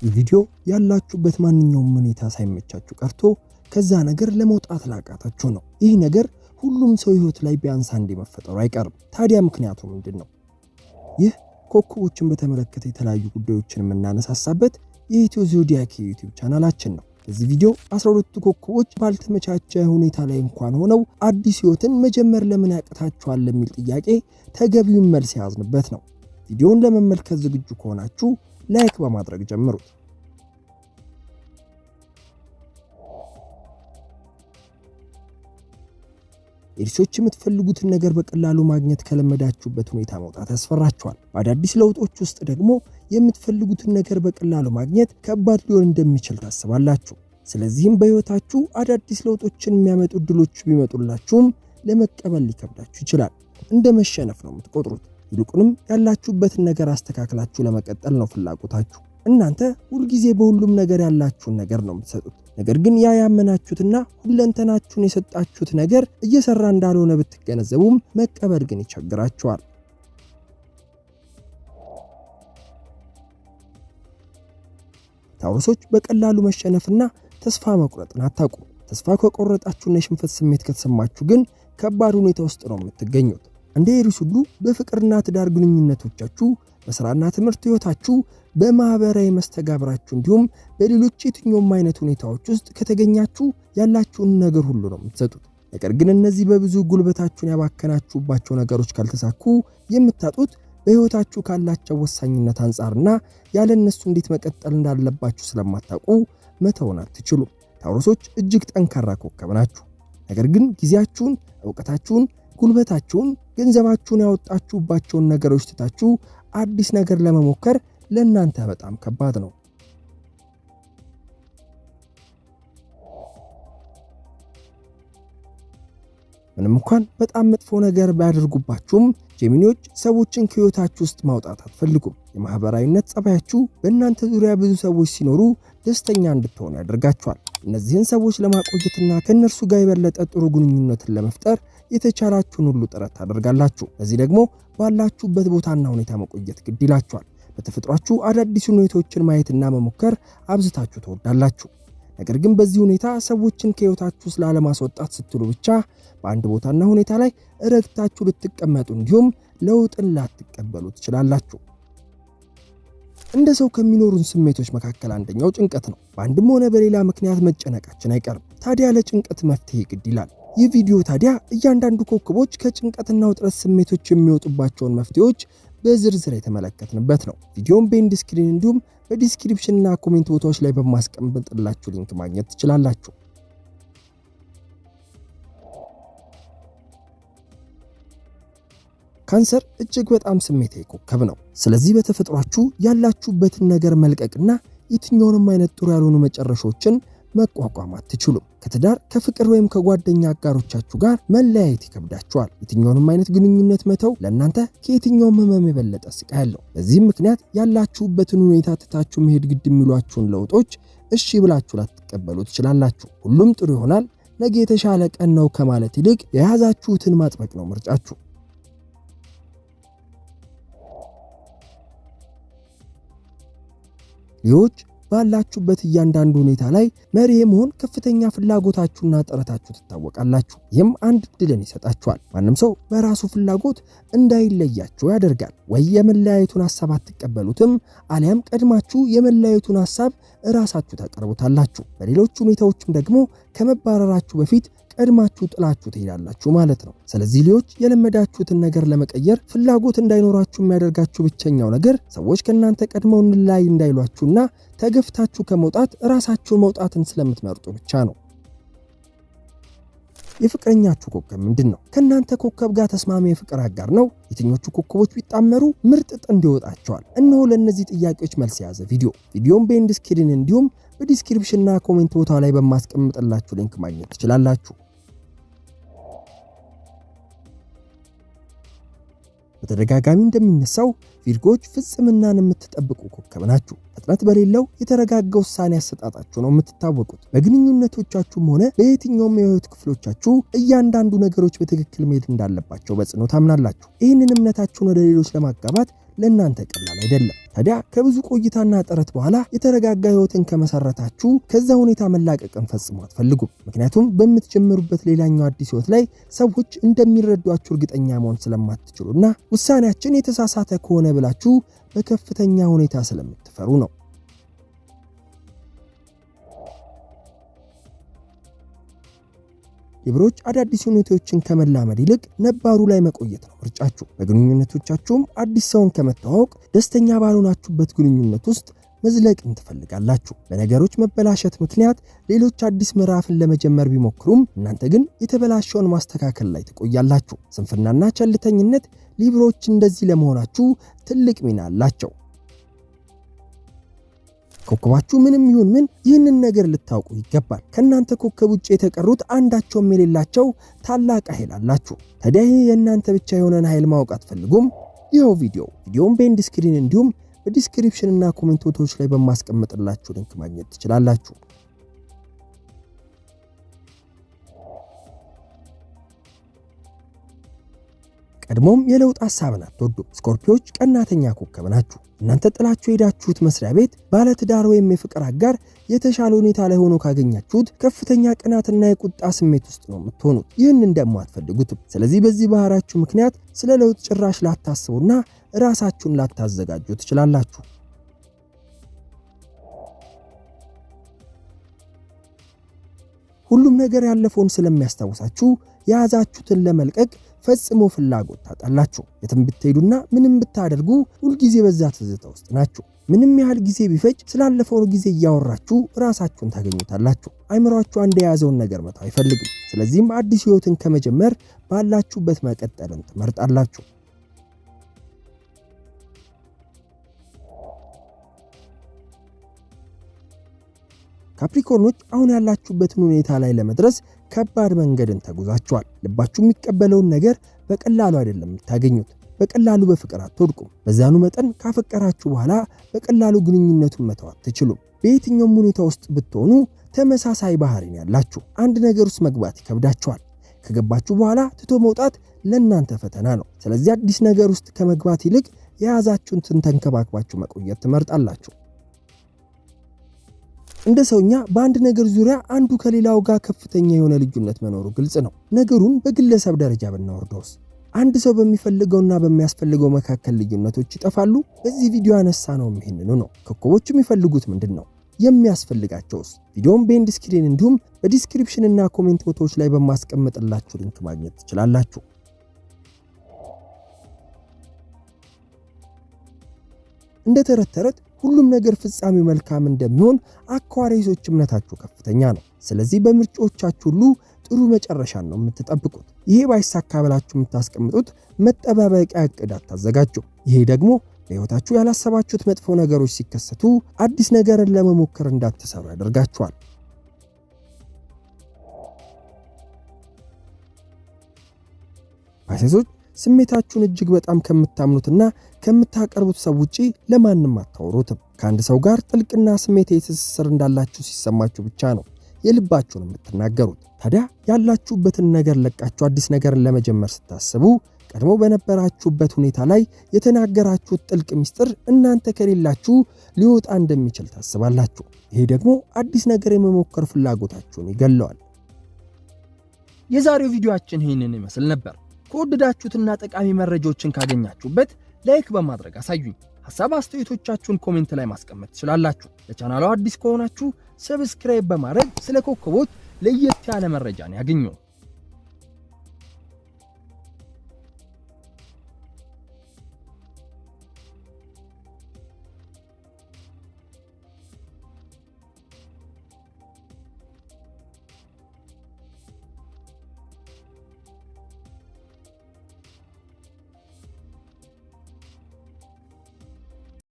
ቪዲዮ ያላችሁበት ማንኛውም ሁኔታ ሳይመቻችሁ ቀርቶ ከዛ ነገር ለመውጣት ላቃታችሁ ነው። ይህ ነገር ሁሉም ሰው ህይወት ላይ ቢያንስ አንዴ መፈጠሩ አይቀርም። ታዲያ ምክንያቱ ምንድነው? ይህ ኮከቦችን በተመለከተ የተለያዩ ጉዳዮችን የምናነሳሳበት የኢትዮ ዞዲያክ ዩቲዩብ ቻናላችን ነው። በዚህ ቪዲዮ 12 ኮከቦች ባልተመቻቸ ሁኔታ ላይ እንኳን ሆነው አዲስ ህይወትን መጀመር ለምን ያቅታቸዋል ለሚል ጥያቄ ተገቢውን መልስ ያዝንበት ነው። ቪዲዮውን ለመመልከት ዝግጁ ከሆናችሁ ላይክ በማድረግ ጀምሩት። ኤሪሶች የምትፈልጉትን ነገር በቀላሉ ማግኘት ከለመዳችሁበት ሁኔታ መውጣት ያስፈራችኋል። በአዳዲስ ለውጦች ውስጥ ደግሞ የምትፈልጉትን ነገር በቀላሉ ማግኘት ከባድ ሊሆን እንደሚችል ታስባላችሁ። ስለዚህም በህይወታችሁ አዳዲስ ለውጦችን የሚያመጡ እድሎች ቢመጡላችሁም ለመቀበል ሊከብዳችሁ ይችላል። እንደ መሸነፍ ነው የምትቆጥሩት። ይልቁንም ያላችሁበትን ነገር አስተካክላችሁ ለመቀጠል ነው ፍላጎታችሁ። እናንተ ሁልጊዜ በሁሉም ነገር ያላችሁን ነገር ነው የምትሰጡት። ነገር ግን ያ ያመናችሁትና ሁለንተናችሁን የሰጣችሁት ነገር እየሰራ እንዳልሆነ ብትገነዘቡም መቀበል ግን ይቸግራችኋል። ታውሮሶች በቀላሉ መሸነፍና ተስፋ መቁረጥን አታውቁም። ተስፋ ከቆረጣችሁና የሽንፈት ስሜት ከተሰማችሁ ግን ከባድ ሁኔታ ውስጥ ነው የምትገኙት። እንደ ኤሪስ ሁሉ በፍቅርና ትዳር ግንኙነቶቻችሁ፣ በስራና ትምህርት ህይወታችሁ፣ በማህበራዊ መስተጋብራችሁ እንዲሁም በሌሎች የትኛውም አይነት ሁኔታዎች ውስጥ ከተገኛችሁ ያላችሁን ነገር ሁሉ ነው የምትሰጡት። ነገር ግን እነዚህ በብዙ ጉልበታችሁን ያባከናችሁባቸው ነገሮች ካልተሳኩ የምታጡት በህይወታችሁ ካላቸው ወሳኝነት አንጻርና ያለ እነሱ እንዴት መቀጠል እንዳለባችሁ ስለማታውቁ መተውን አትችሉም። ታውሮሶች እጅግ ጠንካራ ኮከብ ናችሁ። ነገር ግን ጊዜያችሁን፣ ዕውቀታችሁን፣ ጉልበታችሁን፣ ገንዘባችሁን ያወጣችሁባቸውን ነገሮች ትታችሁ አዲስ ነገር ለመሞከር ለእናንተ በጣም ከባድ ነው። ምንም እንኳን በጣም መጥፎ ነገር ባያደርጉባችሁም ጄሚኒዎች ሰዎችን ከህይወታችሁ ውስጥ ማውጣት አትፈልጉም። የማህበራዊነት ጸባያችሁ በእናንተ ዙሪያ ብዙ ሰዎች ሲኖሩ ደስተኛ እንድትሆኑ ያደርጋችኋል። እነዚህን ሰዎች ለማቆየትና ከእነርሱ ጋር የበለጠ ጥሩ ግንኙነትን ለመፍጠር የተቻላችሁን ሁሉ ጥረት ታደርጋላችሁ። ለዚህ ደግሞ ባላችሁበት ቦታና ሁኔታ መቆየት ግድ ይላችኋል። በተፈጥሯችሁ አዳዲስ ሁኔታዎችን ማየትና መሞከር አብዝታችሁ ትወዳላችሁ። ነገር ግን በዚህ ሁኔታ ሰዎችን ከህይወታችሁ ስላለማስወጣት ስትሉ ብቻ በአንድ ቦታና ሁኔታ ላይ ረግታችሁ ልትቀመጡ እንዲሁም ለውጥን ላትቀበሉ ትችላላችሁ። እንደ ሰው ከሚኖሩን ስሜቶች መካከል አንደኛው ጭንቀት ነው። በአንድም ሆነ በሌላ ምክንያት መጨነቃችን አይቀርም። ታዲያ ለጭንቀት መፍትሄ ግድ ይላል። ይህ ቪዲዮ ታዲያ እያንዳንዱ ኮከቦች ከጭንቀትና ውጥረት ስሜቶች የሚወጡባቸውን መፍትሄዎች በዝርዝር የተመለከትንበት ነው። ቪዲዮውን በኢንድ ስክሪን እንዲሁም በዲስክሪፕሽን እና ኮሜንት ቦታዎች ላይ በማስቀምጥላችሁ ሊንክ ማግኘት ትችላላችሁ። ካንሰር እጅግ በጣም ስሜታዊ ኮከብ ነው። ስለዚህ በተፈጥሯችሁ ያላችሁበትን ነገር መልቀቅና የትኛውንም አይነት ጥሩ ያልሆኑ መጨረሻዎችን መቋቋም አትችሉም። ከትዳር፣ ከፍቅር ወይም ከጓደኛ አጋሮቻችሁ ጋር መለያየት ይከብዳችኋል። የትኛውንም አይነት ግንኙነት መተው ለእናንተ ከየትኛውም ህመም የበለጠ ስቃይ አለው። በዚህም ምክንያት ያላችሁበትን ሁኔታ ትታችሁ መሄድ ግድ የሚሏችሁን ለውጦች እሺ ብላችሁ ላትቀበሉ ትችላላችሁ። ሁሉም ጥሩ ይሆናል፣ ነገ የተሻለ ቀን ነው ከማለት ይልቅ የያዛችሁትን ማጥበቅ ነው ምርጫችሁ። ሊዎች ባላችሁበት እያንዳንዱ ሁኔታ ላይ መሪ የመሆን ከፍተኛ ፍላጎታችሁና ጥረታችሁ ትታወቃላችሁ። ይህም አንድ ድልን ይሰጣችኋል። ማንም ሰው በራሱ ፍላጎት እንዳይለያችሁ ያደርጋል። ወይ የመለያየቱን ሐሳብ አትቀበሉትም፣ አሊያም ቀድማችሁ የመለያየቱን ሐሳብ ራሳችሁ ታቀርቡታላችሁ። በሌሎች ሁኔታዎችም ደግሞ ከመባረራችሁ በፊት ቀድማችሁ ጥላችሁ ትሄዳላችሁ ማለት ነው። ስለዚህ ሊዎች የለመዳችሁትን ነገር ለመቀየር ፍላጎት እንዳይኖራችሁ የሚያደርጋችሁ ብቸኛው ነገር ሰዎች ከእናንተ ቀድመው እንላይ እንዳይሏችሁና ተገፍታችሁ ከመውጣት ራሳችሁን መውጣትን ስለምትመርጡ ብቻ ነው። የፍቅረኛችሁ ኮከብ ምንድን ነው? ከእናንተ ኮከብ ጋር ተስማሚ የፍቅር አጋር ነው? የትኞቹ ኮከቦች ቢጣመሩ ምርጥ ጥንድ ይወጣቸዋል? እነሆ ለእነዚህ ጥያቄዎች መልስ የያዘ ቪዲዮን በኢንድ ስክሪን እንዲሁም በዲስክሪፕሽንና ኮሜንት ቦታ ላይ በማስቀምጥላችሁ ሊንክ ማግኘት ትችላላችሁ። በተደጋጋሚ እንደሚነሳው ቪርጎች ፍጽምናን የምትጠብቁ ኮከብ ናችሁ። ፍጥነት በሌለው የተረጋጋ ውሳኔ አሰጣጣችሁ ነው የምትታወቁት። በግንኙነቶቻችሁም ሆነ በየትኛውም የህይወት ክፍሎቻችሁ እያንዳንዱ ነገሮች በትክክል መሄድ እንዳለባቸው በጽኑ ታምናላችሁ። ይህንን እምነታችሁን ወደ ሌሎች ለማጋባት ለእናንተ ቀላል አይደለም። ታዲያ ከብዙ ቆይታና ጥረት በኋላ የተረጋጋ ህይወትን ከመሰረታችሁ ከዛ ሁኔታ መላቀቅን ፈጽሞ አትፈልጉም። ምክንያቱም በምትጀምሩበት ሌላኛው አዲስ ህይወት ላይ ሰዎች እንደሚረዷችሁ እርግጠኛ መሆን ስለማትችሉና ውሳኔያችን የተሳሳተ ከሆነ ብላችሁ በከፍተኛ ሁኔታ ስለምትፈሩ ነው። ሊብሮች አዳዲስ ሁኔታዎችን ከመላመድ ይልቅ ነባሩ ላይ መቆየት ነው ምርጫችሁ። በግንኙነቶቻችሁም አዲስ ሰውን ከመተዋወቅ ደስተኛ ባልሆናችሁበት ግንኙነት ውስጥ መዝለቅን ትፈልጋላችሁ። በነገሮች መበላሸት ምክንያት ሌሎች አዲስ ምዕራፍን ለመጀመር ቢሞክሩም እናንተ ግን የተበላሸውን ማስተካከል ላይ ትቆያላችሁ። ስንፍናና ቸልተኝነት ሊብሮች እንደዚህ ለመሆናችሁ ትልቅ ሚና አላቸው። ኮከባችሁ ምንም ይሁን ምን ይህንን ነገር ልታውቁ ይገባል። ከናንተ ኮከብ ውጭ የተቀሩት አንዳቸውም የሌላቸው ታላቅ ኃይል አላችሁ። ታዲያ ይህ የእናንተ ብቻ የሆነን ኃይል ማወቅ አትፈልጉም? ይኸው ቪዲዮውን በኤንድ ስክሪን እንዲሁም በዲስክሪፕሽን እና ኮሜንቶች ላይ በማስቀመጥላችሁ ሊንክ ማግኘት ትችላላችሁ። ቀድሞም የለውጥ ሐሳብን አትወዱም። ስኮርፒዮች ቀናተኛ ኮከብ ናችሁ። እናንተ ጥላችሁ ሄዳችሁት መስሪያ ቤት ባለትዳር ወይም የፍቅር አጋር የተሻለ ሁኔታ ላይ ሆኖ ካገኛችሁት ከፍተኛ ቅናትና የቁጣ ስሜት ውስጥ ነው የምትሆኑት። ይህንን ደግሞ አትፈልጉትም። ስለዚህ በዚህ ባህሪያችሁ ምክንያት ስለ ለውጥ ጭራሽ ላታስቡና ራሳችሁን ላታዘጋጁ ትችላላችሁ። ሁሉም ነገር ያለፈውን ስለሚያስታውሳችሁ የያዛችሁትን ለመልቀቅ ፈጽሞ ፍላጎት ታጣላችሁ። የትም ብትሄዱና ምንም ብታደርጉ ሁልጊዜ በዛ ትዝታ ውስጥ ናችሁ። ምንም ያህል ጊዜ ቢፈጅ ስላለፈው ጊዜ እያወራችሁ ራሳችሁን ታገኙታላችሁ። አይምሯችሁ አንድ የያዘውን ነገር መተው አይፈልግም። ስለዚህም አዲስ ህይወትን ከመጀመር ባላችሁበት መቀጠልን ትመርጣላችሁ። ካፕሪኮርኖች አሁን ያላችሁበትን ሁኔታ ላይ ለመድረስ ከባድ መንገድን ተጉዛችኋል። ልባችሁ የሚቀበለውን ነገር በቀላሉ አይደለም የምታገኙት። በቀላሉ በፍቅር አትወድቁም። በዛኑ መጠን ካፈቀራችሁ በኋላ በቀላሉ ግንኙነቱን መተው አትችሉም። በየትኛውም ሁኔታ ውስጥ ብትሆኑ ተመሳሳይ ባህሪን ያላችሁ። አንድ ነገር ውስጥ መግባት ይከብዳችኋል። ከገባችሁ በኋላ ትቶ መውጣት ለእናንተ ፈተና ነው። ስለዚህ አዲስ ነገር ውስጥ ከመግባት ይልቅ የያዛችሁትን ተንከባክባችሁ መቆየት ትመርጣላችሁ። እንደ ሰውኛ በአንድ ነገር ዙሪያ አንዱ ከሌላው ጋር ከፍተኛ የሆነ ልዩነት መኖሩ ግልጽ ነው። ነገሩን በግለሰብ ደረጃ ብናወርደውስ አንድ ሰው በሚፈልገውና በሚያስፈልገው መካከል ልዩነቶች ይጠፋሉ? በዚህ ቪዲዮ ያነሳነው ይሄንኑ ነው። ኮከቦች የሚፈልጉት ምንድነው? የሚያስፈልጋቸውስ? ቪዲዮውን በኤንድ ስክሪን እንዲሁም በዲስክሪፕሽን እና ኮሜንት ቦታዎች ላይ በማስቀመጥላችሁ ሊንክ ማግኘት ትችላላችሁ። እንደ ተረት ሁሉም ነገር ፍጻሜው መልካም እንደሚሆን አኳሪሶች እምነታችሁ ከፍተኛ ነው። ስለዚህ በምርጫዎቻችሁ ሁሉ ጥሩ መጨረሻን ነው የምትጠብቁት። ይሄ ባይሳካ ብላችሁ የምታስቀምጡት መጠባበቂያ ዕቅድ አታዘጋጁ። ይሄ ደግሞ በሕይወታችሁ ያላሰባችሁት መጥፎ ነገሮች ሲከሰቱ አዲስ ነገርን ለመሞከር እንዳትሰሩ ያደርጋችኋል። ፓይሰሶች ስሜታችሁን እጅግ በጣም ከምታምኑትና ከምታቀርቡት ሰው ውጪ ለማንም አታወሩትም። ከአንድ ሰው ጋር ጥልቅና ስሜታዊ ትስስር እንዳላችሁ ሲሰማችሁ ብቻ ነው የልባችሁን የምትናገሩት። ታዲያ ያላችሁበትን ነገር ለቃችሁ አዲስ ነገርን ለመጀመር ስታስቡ ቀድሞ በነበራችሁበት ሁኔታ ላይ የተናገራችሁት ጥልቅ ምስጢር እናንተ ከሌላችሁ ሊወጣ እንደሚችል ታስባላችሁ። ይሄ ደግሞ አዲስ ነገር የመሞከር ፍላጎታችሁን ይገለዋል። የዛሬው ቪዲዮአችን ይህንን ይመስል ነበር። ከወደዳችሁትና ጠቃሚ መረጃዎችን ካገኛችሁበት ላይክ በማድረግ አሳዩኝ። ሐሳብ አስተያየቶቻችሁን ኮሜንት ላይ ማስቀመጥ ትችላላችሁ። ለቻናሉ አዲስ ከሆናችሁ ሰብስክራይብ በማድረግ ስለ ኮከቦች ለየት ያለ መረጃን ያገኙ።